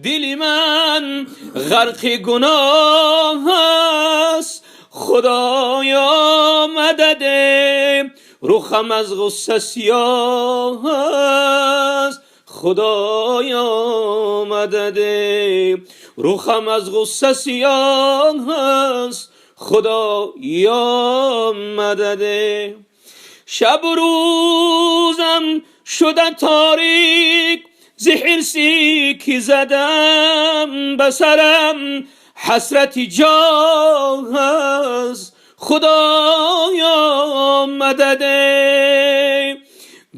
دلی من غرق گناه است، خدایا مدد. رخم از غصه سیاه است، خدایا مدد. رخم از غصه سیاه است، خدایا مدد. شب و روزم شده تاریک، ز حرصی که زدم بسرم حسرت جاه است، خدایا مدد.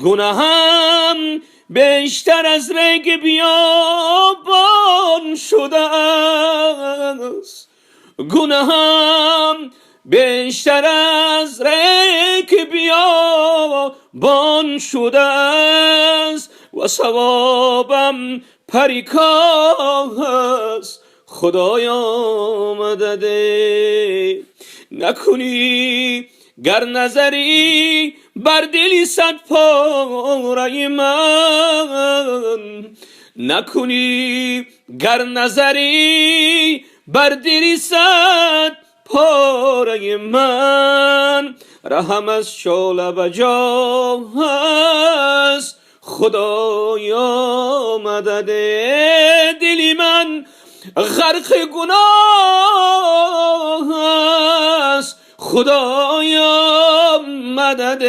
گناهم بیشتر از رگ بیابان شده است، گناهم بیشتر از رگ بیابان شده است و ثوابم پریکاه است، خدایا مدد. نکنی گر نظری بر دلی صد پاره من، نکنی گر نظری بر دلی صد پاره من. رحم از شعله بجاه است، خدایا مدد. دلی من غرق گناه است، خدایا مدد.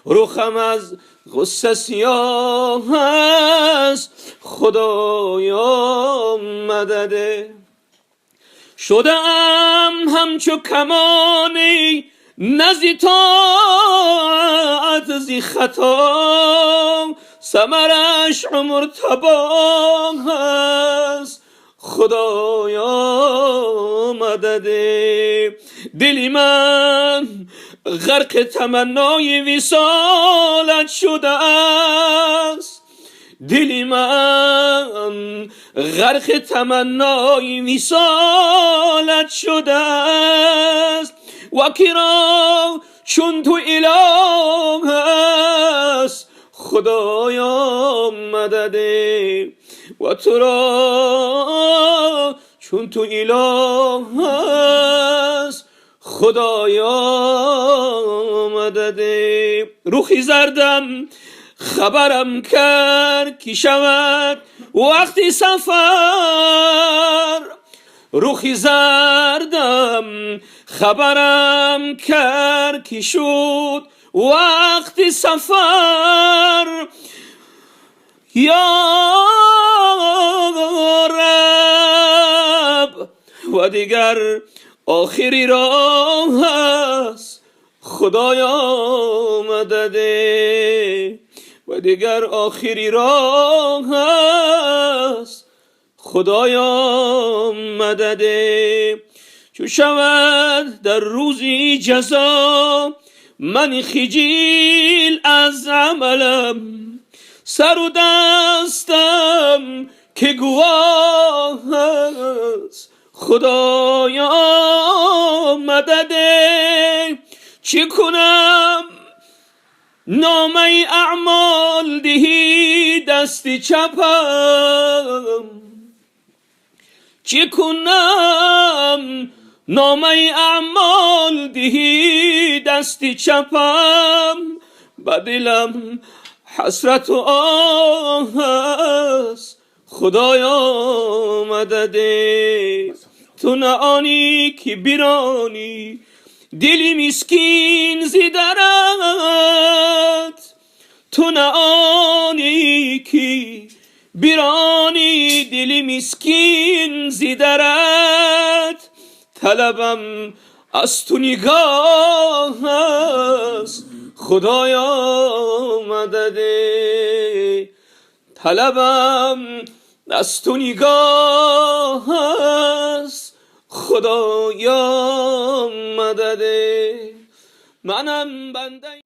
رخم از غصه سیاه است، خدایا مدد. شدم همچو کمانی نزد طاعت زی خطا، ثمرش عمر تباه است، خدایا مدد. دلی من غرق تمنای وصالت شده است، دلی من غرق تمنای وصالت شده است. و کرا چون تو اله است، خدایا مدد. و تو را چون تو اله است، خدایا مدد. رخی زردم خبرم کرد که شود وقتی سفر، رخی زردم خبرم کرد که شد وقتی سفر. یا رب و دیگر آخری راه است، خدایا مدد. و دیگر آخری راه است، خدایا مدد. چو شود در روزی جزا من خجیل از عملم، سر و دستم که گواه است، خدایا مدد. چه کنم نامه اعمال دهی دست چپم، چه کنم نامه اعمال دهی دست چپم. به دلم حسرت و آه است، خدایا مدد. تو نه آنی که بیرانی دلی مسکین زیدرت، تو نه آنی که بیرانی دلی مسکین زیدرت. طلبم از تو نگاه است، خدایا مدد. طلبم از تو نگاه است، خدایا مدد. منم بنده